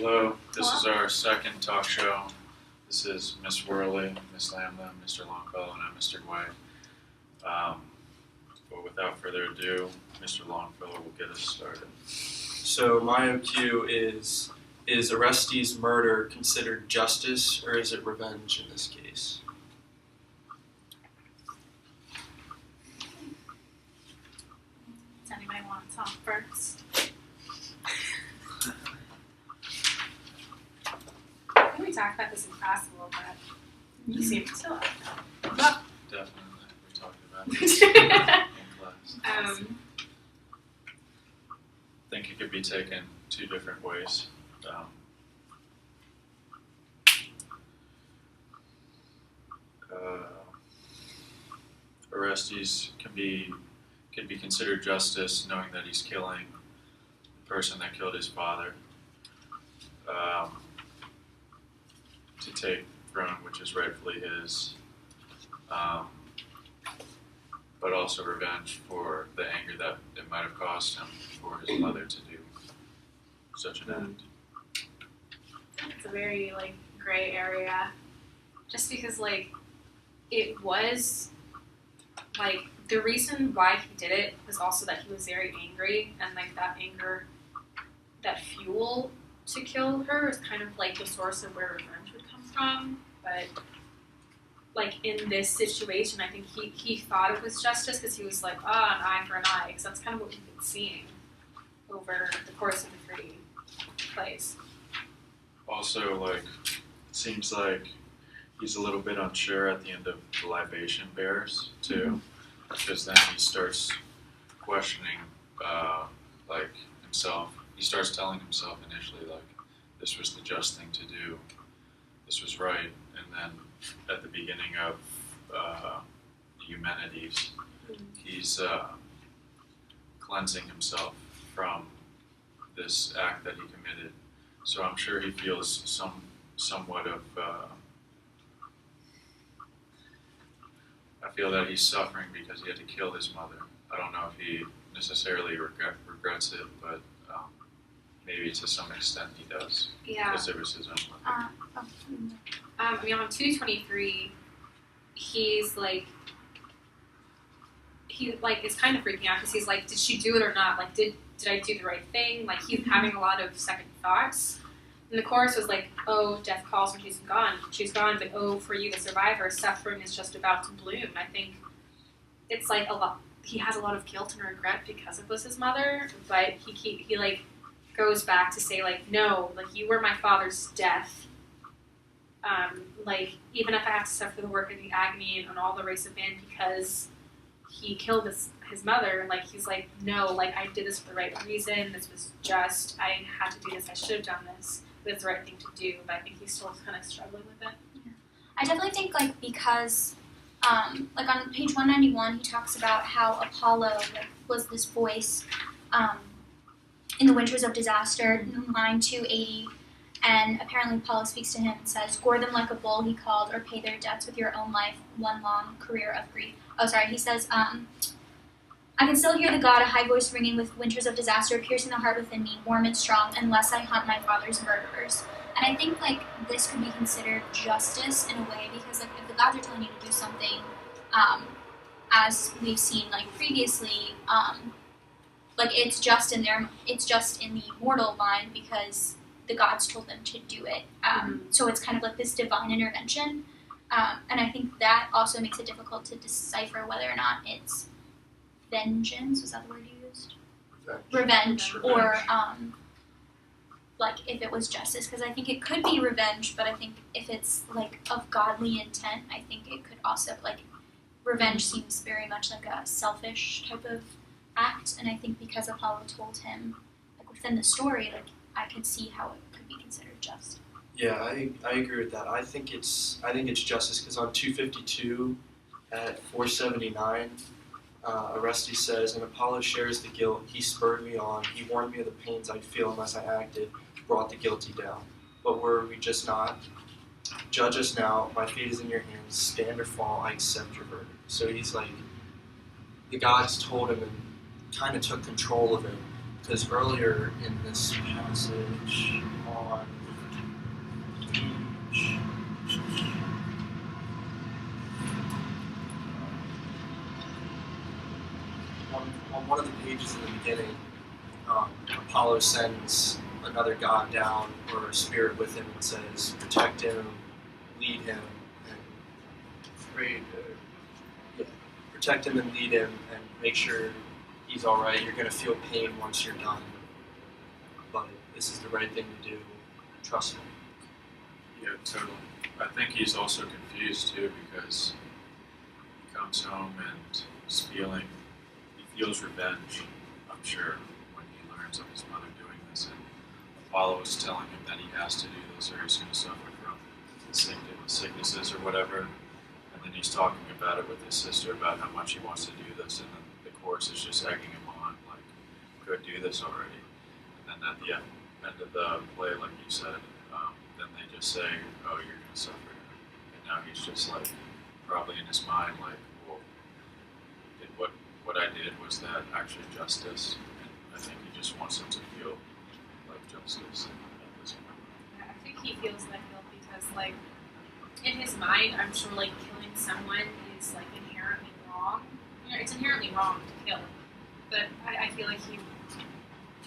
Hello, this is our second talk show. This is Miss Worley, Miss Lambda, Mr. Longfellow, and I'm Mr. Gway. But without further ado, Mr. Longfellow will get us started. So my OQ is Orestes' murder considered justice, or is it revenge in this case? Does anybody want to talk first? I think we talked about this in class a little bit. You seem to still have Definitely, we talked about it in class. I think it could be taken two different ways. Orestes can be considered justice, knowing that he's killing the person that killed his father, to take the throne, which is rightfully his, but also revenge for the anger that it might have caused him for his mother to do such an act. It's a very gray area, just because it was the reason why he did it was also that he was very angry, and that anger, that fuel to kill her is kind of the source of where revenge would come from. But in this situation, I think he thought it was justice because he was an eye for an eye, because that's kind of what we've been seeing over the course of the three plays. Also, it seems like he's a little bit unsure at the end of the libation bears too, because then he starts questioning himself. He starts telling himself initially this was the just thing to do, this was right, and then at the beginning of the Eumenides, he's cleansing himself from this act that he committed. So I'm sure he feels somewhat of. I feel that he's suffering because he had to kill his mother. I don't know if he necessarily regrets it, but maybe to some extent he does. Yeah. Because it was his own mother. On 223, he's he is kind of freaking out because he's did she do it or not? Did I do the right thing? He's having a lot of second thoughts. And the chorus was oh, death calls when she's gone, but oh, for you, the survivor, suffering is just about to bloom. I think it's a lot. He has a lot of guilt and regret because it was his mother, but he goes back to say no, you were my father's death. Even if I have to suffer the work and the agony and all the race of man because he killed his mother, he's no, I did this for the right reason, this was just, I had to do this, I should have done this, but it's the right thing to do, but I think he's still kind of struggling with it. Yeah. I definitely think because, on page 191, he talks about how Apollo was this voice in the Winters of Disaster, line 280, and apparently Apollo speaks to him and says, "Gore them like a bull," he called, "or pay their debts with your own life, one long career of grief." Oh, sorry, he says, "I can still hear the god, a high voice ringing with winters of disaster, piercing the heart within me, warm and strong, unless I hunt my father's murderers." And I think, this could be considered justice in a way, because, if the gods are telling you to do something, as we've seen, previously, it's just in the mortal line because the gods told them to do it. So it's kind of this divine intervention. And I think that also makes it difficult to decipher whether or not it's vengeance, was that the word you used? Revenge. Or if it was justice, because I think it could be revenge, but I think if it's of godly intent, I think it could also revenge seems very much like a selfish type of act, and I think because Apollo told him within the story, I could see how it could be considered just. Yeah, I agree with that. I think it's justice because on 252 at 479, Orestes says, "And Apollo shares the guilt. He spurred me on. He warned me of the pains I'd feel unless I acted, brought the guilty down. But were we just not? Judge us now. My fate is in your hands. Stand or fall. I accept your verdict." So he's the gods told him and kind of took control of him because earlier in this passage on page, on one of the pages in the beginning, Apollo sends another god down or a spirit with him and says, protect him, lead him, and protect him and lead him, and make sure he's all right. You're gonna feel pain once you're done, but this is the right thing to do. Trust me. Yeah, totally. I think he's also confused too because he comes home and he feels revenge, I'm sure, when he learns of his mother doing this. And Apollo is telling him that he has to do this or he's going to suffer from sicknesses or whatever. And then he's talking about it with his sister about how much he wants to do this. And then the chorus is just egging him on, like, go do this already. And then at the end of the play, like you said, then they just say, oh, you're going to suffer. And now he's just like, probably in his mind, like, well, what I did was that actually justice? And I think he just wants him to feel like justice at this point. I think he feels that guilt because, like, in his mind, I'm sure, like, killing someone is, like, inherently wrong. You know, it's inherently wrong to kill. But I feel like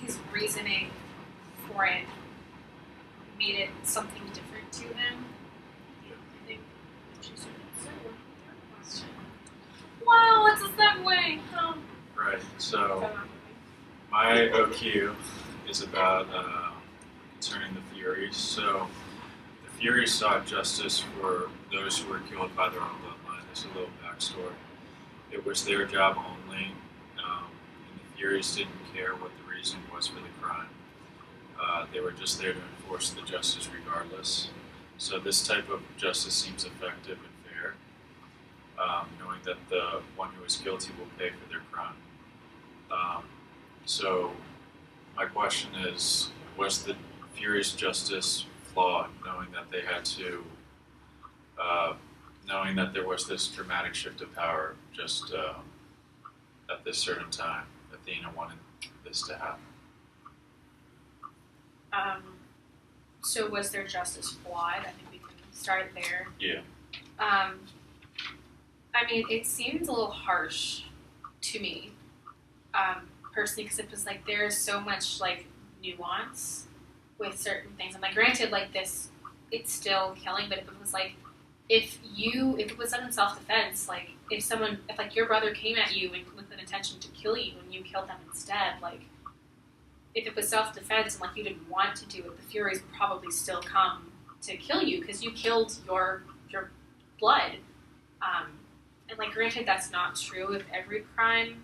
his reasoning for it made it something different to him. I think. Wow, it's a segue! Oh. Right, so my OQ is about concerning the Furies. So the Furies sought justice for those who were killed by their own bloodline. There's a little backstory. It was their job only, and the Furies didn't care what the reason was for the crime. They were just there to enforce the justice regardless. So this type of justice seems effective and fair, knowing that the one who is guilty will pay for their crime. So my question is, was the Furies' justice flawed, knowing that they had to, knowing that there was this dramatic shift of power just at this certain time? Athena wanted this to happen. So was their justice flawed? I think we can start there. Yeah. I mean, it seems a little harsh to me, personally, because it was like there's so much like nuance with certain things. And like, granted, like this, it's still killing, but if it was like, if it was done in self-defense, like if like your brother came at you and with an intention to kill you and you killed them instead, like if it was self-defense and like you didn't want to do it, the Furies would probably still come to kill you because you killed your blood. And like, granted, that's not true with every crime,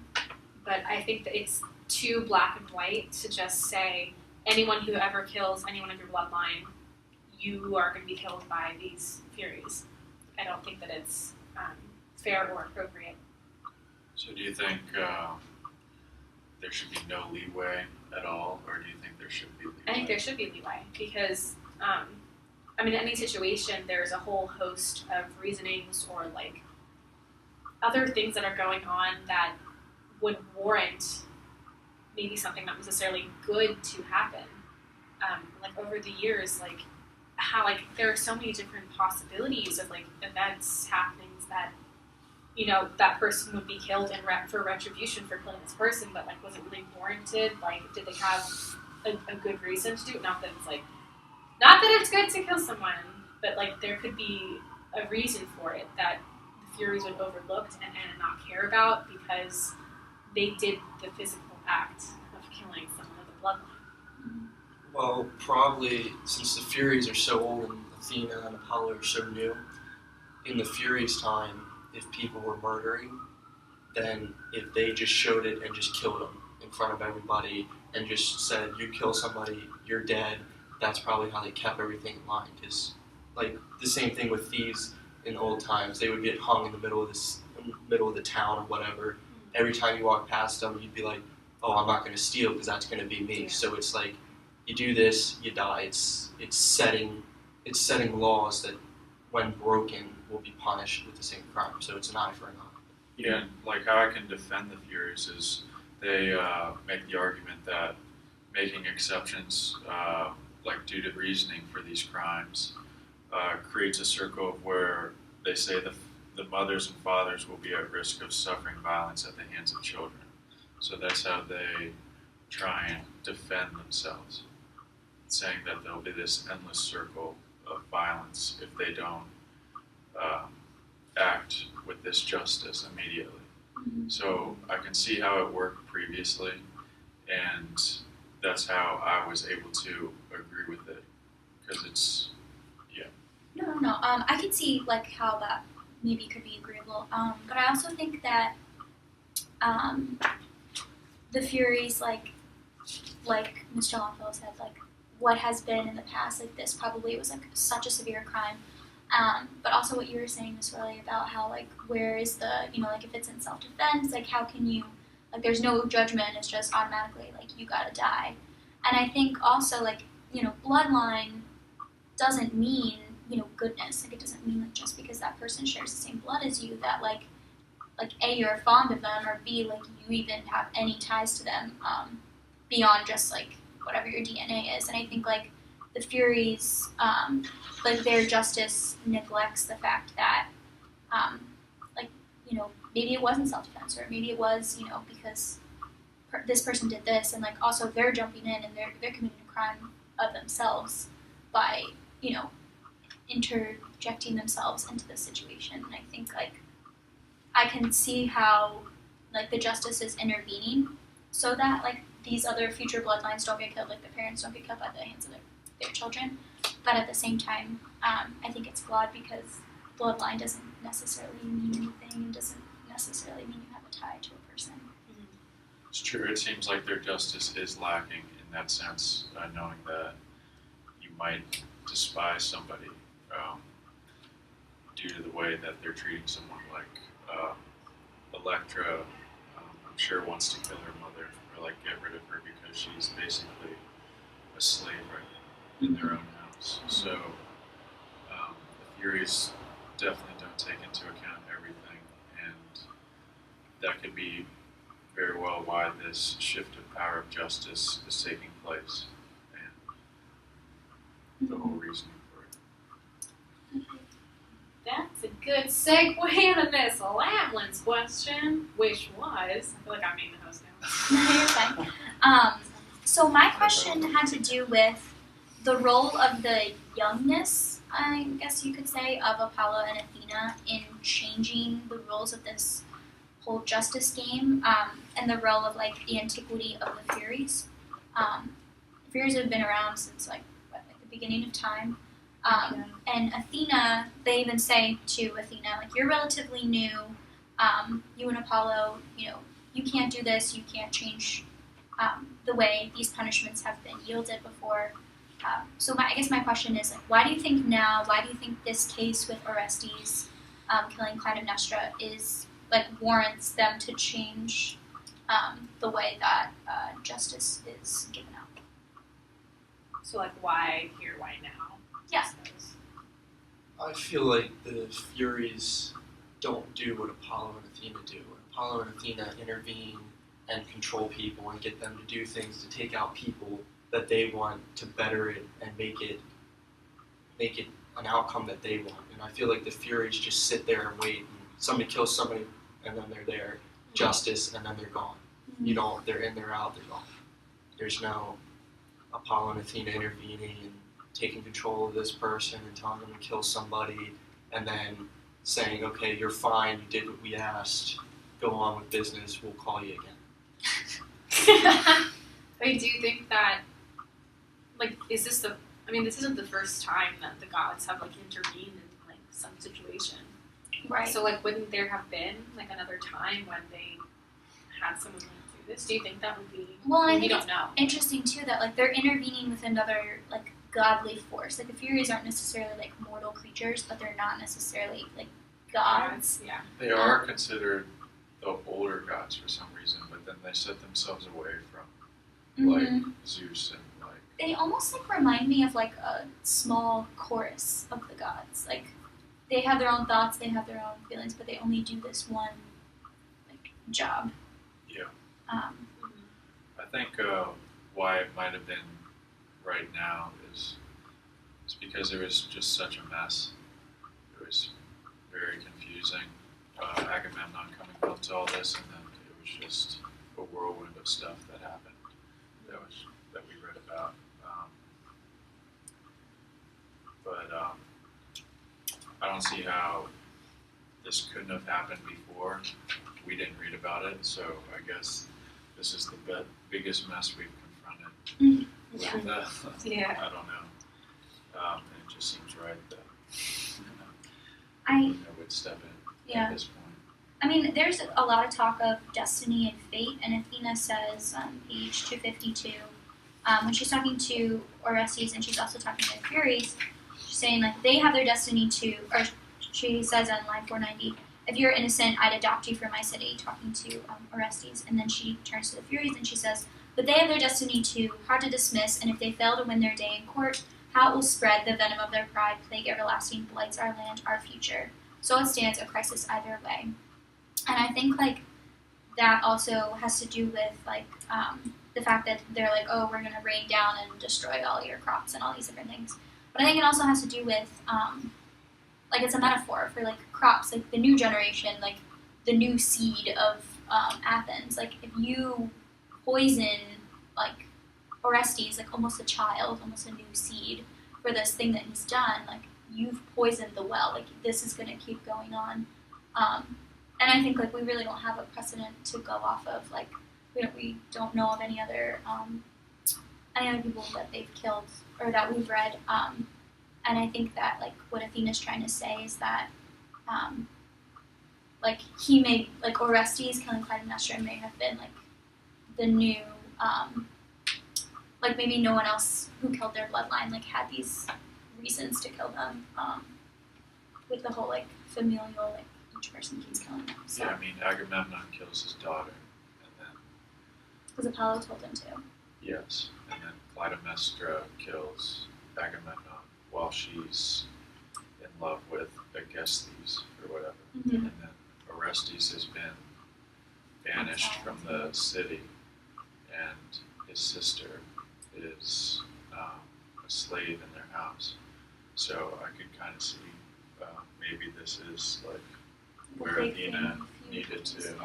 but I think that it's too black and white to just say anyone who ever kills anyone of your bloodline, you are going to be killed by these Furies. I don't think that it's fair or appropriate. So do you think there should be no leeway at all, or do you think there should be leeway? I think there should be leeway because, I mean, in any situation, there's a whole host of reasonings or like other things that are going on that would warrant maybe something not necessarily good to happen. Like over the years, like how like there are so many different possibilities of like events, happenings that, you know, that person would be killed for retribution for killing this person, but like was it really warranted? Like did they have a good reason to do it? Not that it's good to kill someone, but like there could be a reason for it that the Furies would overlook and not care about because they did the physical act of killing someone of the bloodline. Well, probably since the Furies are so old and Athena and Apollo are so new, in the Furies' time, if people were murdering, then if they just showed it and just killed them in front of everybody and just said, you kill somebody, you're dead, that's probably how they kept everything in line. Because, like, the same thing with thieves in old times, they would get hung in the middle of the town or whatever. Every time you walk past them, you'd be like, oh, I'm not going to steal because that's going to be me. Yeah. So it's like, you do this, you die. It's setting laws that, when broken, will be punished with the same crime. So it's an eye for an eye. Yeah, like how I can defend the Furies is they make the argument that making exceptions, like due to reasoning for these crimes, creates a circle of where they say the mothers and fathers will be at risk of suffering violence at the hands of children. So that's how they try and defend themselves, saying that there'll be this endless circle of violence if they don't act with this justice immediately. So I can see how it worked previously, and that's how I was able to agree with it, because it's No. I could see like how that maybe could be agreeable. But I also think that the Furies, like Mr. Longfellow said, like what has been in the past, like this probably was like such a severe crime. But also what you were saying, Miss Riley, about how like where is the like if it's in self-defense, like how can you like there's no judgment, it's just automatically like you gotta die. And I think also like bloodline doesn't mean goodness. Like it doesn't mean like just because that person shares the same blood as you that like A, you're fond of them, or B, like you even have any ties to them beyond just like whatever your DNA is. And I think like the Furies, like their justice neglects the fact that maybe it wasn't self-defense, or maybe it was because this person did this, and like also they're jumping in and they're committing a crime of themselves by interjecting themselves into the situation. And I think like I can see how like the justice is intervening so that like these other future bloodlines don't get killed, like the parents don't get killed by the hands of their children. But at the same time, I think it's flawed because bloodline doesn't necessarily mean anything and doesn't necessarily mean you have a tie to a person. It's true. It seems like their justice is lacking in that sense, knowing that you might despise somebody due to the way that they're treating someone like Electra. I'm sure wants to kill her mother or like get rid of her because she's basically a slave right in their own house. So the Furies definitely don't take into account everything, and that could be very well why this shift of power of justice is taking place, and the whole reasoning for it. That's a good segue into Miss Lamlin's question, which was, I feel like I'm being the host now. You're fine. So my question had to do with the role of the youngness, I guess you could say, of Apollo and Athena in changing the rules of this whole justice game, and the role of like the antiquity of the Furies. The Furies have been around since like the beginning of time. And Athena, they even say to Athena, like, you're relatively new, you and Apollo, you can't do this, you can't change the way these punishments have been yielded before. So I guess my question is, like, why do you think this case with Orestes killing Clytemnestra is, like, warrants them to change the way that justice is given out? So like why here, why now? Yeah. I feel like the Furies don't do what Apollo and Athena do. Apollo and Athena intervene and control people and get them to do things to take out people that they want to better it and make it an outcome that they want. And I feel like the Furies just sit there and wait. And somebody kills somebody, and then they're there, justice, and then they're gone. They're in, they're out, they're gone. There's no Apollo and Athena intervening and taking control of this person and telling them to kill somebody, and then saying, okay, you're fine, you did what we asked, go on with business, we'll call you again. I do think that, like, this isn't the first time that the gods have, like, intervened in, like, some situation. Right. So, like, wouldn't there have been, like, another time when they had someone, like, do this? Do you think that would be, Well, I we think don't it's know. interesting, too, that, like, they're intervening with another, like, godly force. Like, the Furies aren't necessarily, like, mortal creatures, but they're not necessarily, like, gods. Yeah. They are considered the older gods for some reason, but then they set themselves away from like Zeus and like. They almost, like, remind me of, like, a small chorus of the gods. Like, they have their own thoughts, they have their own feelings, but they only do this one, like, job. Yeah. Mm-hmm. I think why it might have been right now is because there was just such a mess. It was very confusing. Agamemnon coming up to all this, and then it was just a whirlwind of stuff that happened that we read about. But I don't see how this couldn't have happened before. We didn't read about it, so I guess this is the biggest mess we've confronted. Yeah. With, Yeah. I don't know. And it just seems right that I you would step in yeah. at this point. I mean, there's a lot of talk of destiny and fate, and Athena says on page 252, when she's talking to Orestes and she's also talking to the Furies, she's saying like they have their destiny too, or she says on line 490, if you're innocent, I'd adopt you for my city, talking to Orestes, and then she turns to the Furies and she says, but they have their destiny too, hard to dismiss, and if they fail to win their day in court, how it will spread the venom of their pride, plague everlasting, blights our land, our future. So it stands a crisis either way. And I think like that also has to do with like the fact that they're like, oh, we're gonna rain down and destroy all your crops and all these different things. But I think it also has to do with like it's a metaphor for like crops, like the new generation, like the new seed of Athens. Like if you poison like Orestes, like almost a child, almost a new seed for this thing that he's done, like you've poisoned the well. Like this is gonna keep going on. And I think like we really don't have a precedent to go off of. Like we don't know of any other people that they've killed or that we've read. And I think that like what Athena's trying to say is that like he may like Orestes killing Clytemnestra may have been like the new like maybe no one else who killed their bloodline like had these reasons to kill them with the whole like familial like each person keeps killing them. So Yeah, I mean, Agamemnon kills his daughter, and then, because Apollo told him to. yes, and then Clytemnestra kills Agamemnon while she's in love with Aegisthus, or whatever. Mm-hmm. And then Orestes has been banished from the city, and his sister is a slave in their house. So I could kind of see maybe this is like where Athena needed to step in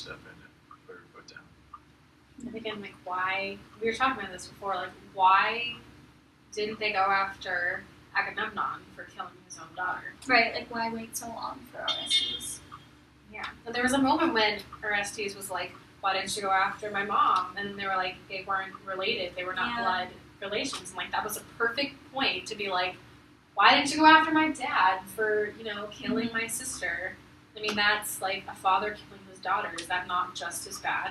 and put her foot down. And again, like why we were talking about this before, like why didn't they go after Agamemnon for killing his own daughter? Right, like why wait so long for Orestes? Yeah. But there was a moment when Orestes was like, why didn't you go after my mom? And they were like, they weren't related. They were not blood relations. And like that was a perfect point to be like, why didn't you go after my dad for, killing my sister? I mean, that's like a father killing his daughter. Is that not just as bad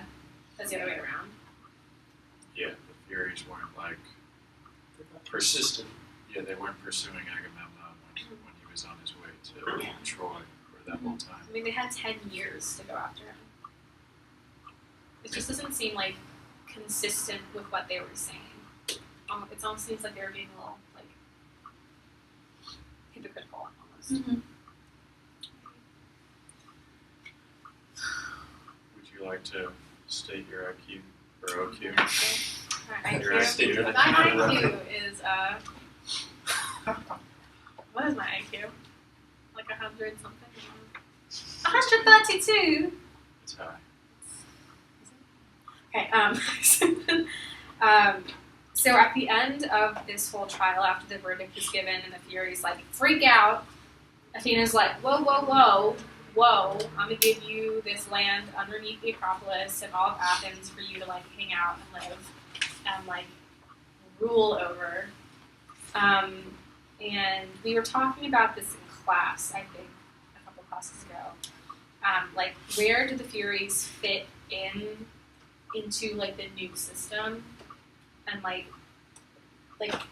as the other way around? Yeah, the Furies weren't like Persistent. Yeah, they weren't pursuing Agamemnon when he was on his way to Troy for that whole time. I mean, they had 10 years to go after him. It just doesn't seem like consistent with what they were saying. It almost seems like they were being a little like hypocritical almost. Mm-hmm. Would you like to state your IQ or OQ? My Your IQ, IQ. my IQ is what is my IQ? Like 100 something? 132. It's high. Okay, so at the end of this whole trial, after the verdict is given and the Furies like freak out, Athena's like, whoa, whoa, whoa, whoa, I'm gonna give you this land underneath the Acropolis and all of Athens for you to like hang out and live and like rule over. And we were talking about this in class, I think, a couple classes ago. Like, where do the Furies fit into like the new system, and like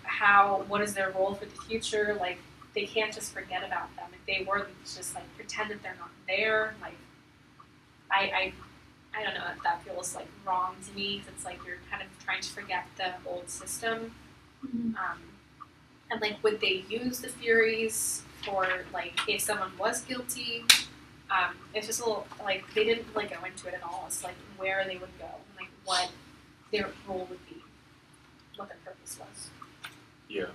how, what is their role for the future? Like they can't just forget about them. If they were, just like pretend that they're not there. Like I don't know if that feels like wrong to me, because it's like you're kind of trying to forget the old system. Mm-hmm. And like would they use the Furies for like if someone was guilty? It's just a little like they didn't like go into it at all. It's like where they would go, like what their role would be, what their purpose was. Yeah.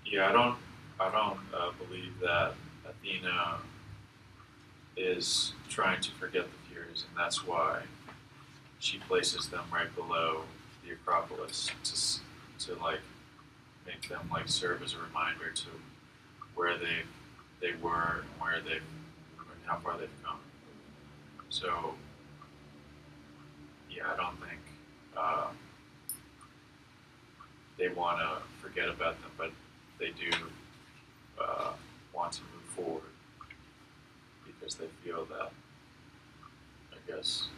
Yeah, I don't believe that Athena is trying to forget the Furies, and that's why she places them right below the Acropolis to like make them like serve as a reminder to where they were and where they've and how far they've come. So yeah, I don't think they want to forget about them, but they do want to move forward because they feel that, I guess,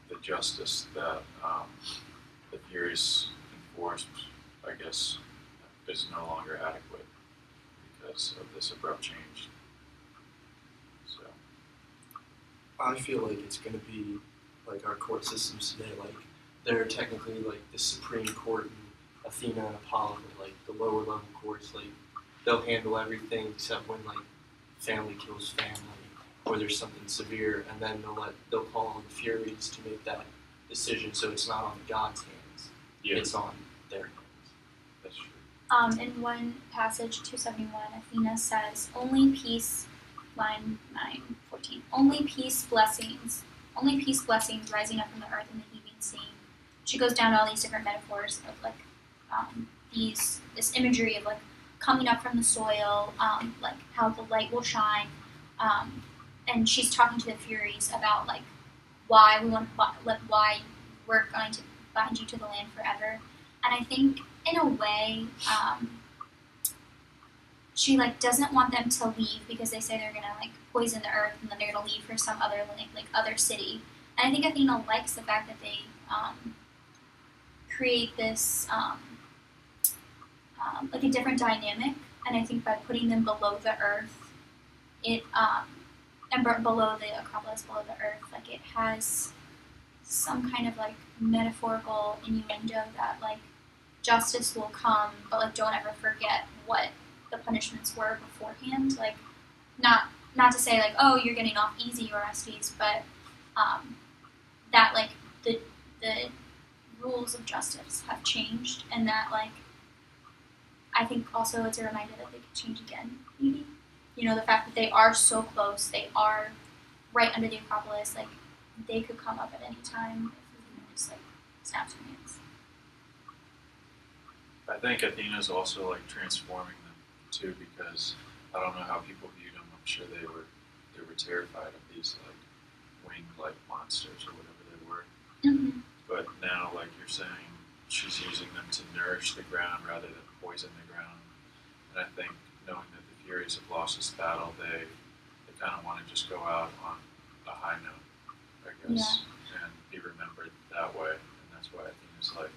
the justice that the Furies enforced, I guess, is no longer adequate because of this abrupt change. So, I feel like it's going to be like our court systems today. Like they're technically like the Supreme Court, and Athena and Apollo are like the lower level courts. Like they'll handle everything except when like family kills family or there's something severe, and then they'll call on the Furies to make that decision. So it's not on God's hands; yeah, it's on their hands. that's true. In one passage, 271, Athena says, only peace, line 9:14, only peace blessings rising up from the earth and the heaving sea. She goes down to all these different metaphors of like this imagery of like coming up from the soil, like how the light will shine, and she's talking to the Furies about like why we're going to bind you to the land forever. And I think in a way, she like doesn't want them to leave because they say they're gonna like poison the earth and then they're gonna leave for some other like other city. And I think Athena likes the fact that they create this like a different dynamic. And I think by putting them below the earth, it below the Acropolis, below the earth, like it has some kind of like metaphorical innuendo that like justice will come, but like don't ever forget what the punishments were beforehand. Like not to say like, oh, you're getting off easy, Orestes, but that like the rules of justice have changed, and that like I think also it's a reminder that they could change again, maybe. You know, the fact that they are so close, they are right under the Acropolis, like they could come up at any time if you just like snaps your hands. I think Athena's also like transforming them too, because I don't know how people viewed them. I'm sure they were terrified of these like winged like monsters or whatever they were. Mm-hmm. But now, like you're saying, she's using them to nourish the ground rather than poison the ground. And I think knowing that the Furies have lost this battle, they kind of want to just go out on a high note, I guess, and be remembered that way. And that's why Athena's like,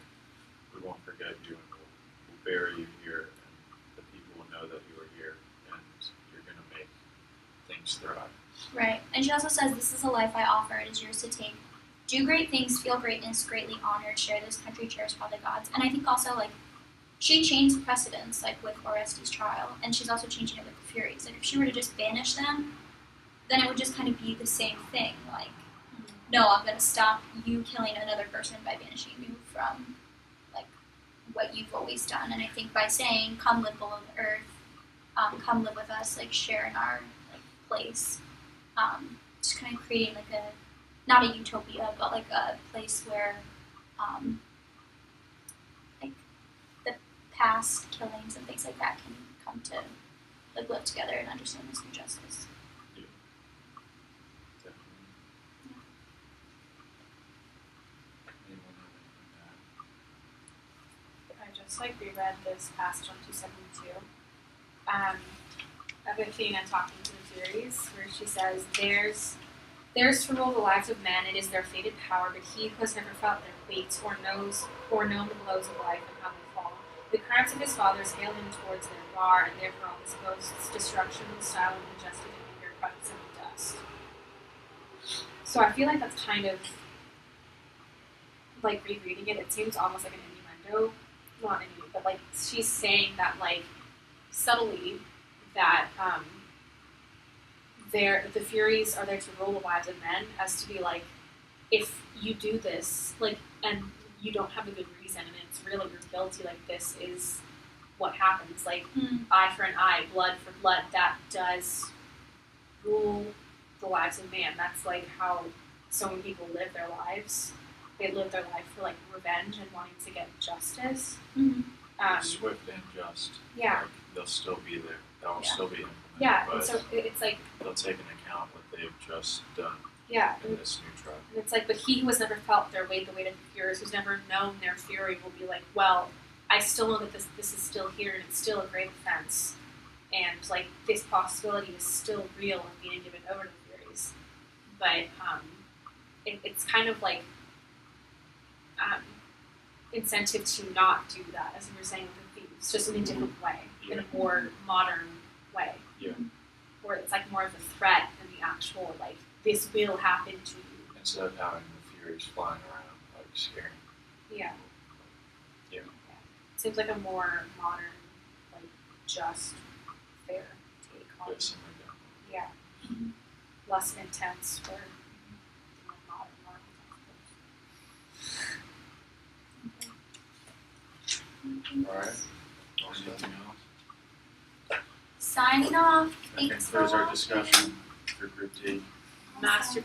we won't forget you, and we'll bury you here, and the people will know that you are here, and you're going to make things thrive. Right. And she also says, this is a life I offer, it is yours to take. Do great things, feel greatness, greatly honored, share this country, cherish by the gods. And I think also, like, she changed precedents, like, with Orestes' trial, and she's also changing it with the Furies. Like, if she were to just banish them, then it would just kind of be the same thing. Like, no, I'm going to stop you killing another person by banishing you from, like, what you've always done. And I think by saying, come live below the earth, come live with us, like, share in our, like, place, just kind of creating, like, not a utopia, but like a place where like the past killings and things like that can come to like live together and understand this new justice. Yeah. Definitely. Yeah. Anyone have anything to add? I just like reread this passage on 272 of Athena talking to the Furies, where she says, Theirs to rule the lives of men, it is their fated power, but he who has never felt their weight or known the blows of life and how they fall. The crimes of his fathers hail him towards their bar, and therefore all his boasts, destruction, style, and majestic and anger, buttons in the dust. So I feel like that's kind of like rereading it. It seems almost like an innuendo, not an innuendo, but like she's saying that like subtly that the Furies are there to rule the lives of men, as to be like, if you do this, like, and you don't have a good reason, and it's really you're guilty, like this is what happens, like eye for an eye, blood for blood. That does rule the lives of man. That's like how so many people live their lives. They live their life for like revenge and wanting to get justice. Swift and just. Yeah. Like, they'll still be there. That will Yeah. still be implemented. Yeah, But and so it's like, they'll take into account what they've just done yeah, in this new trial. and it's like, but he who has never felt their weight, the weight of the Furies, who's never known their fury, will be like, well, I still know that this is still here, and it's still a grave offense, and like this possibility is still real and being given over to the Furies, but it's kind of like incentive to not do that, as you were saying with the thieves, just in a different way, in a more modern way. Yeah. Where it's like more of a threat than the actual like this will happen to you. Instead of having the Furies flying around, like scaring. Yeah. Yeah. Seems like a more modern, like just, fair take on it. Basically, yeah. Yeah. Less intense for modern market. Alright. Anything else? Signing off. That Thanks for concludes our watching. discussion for Group D. Master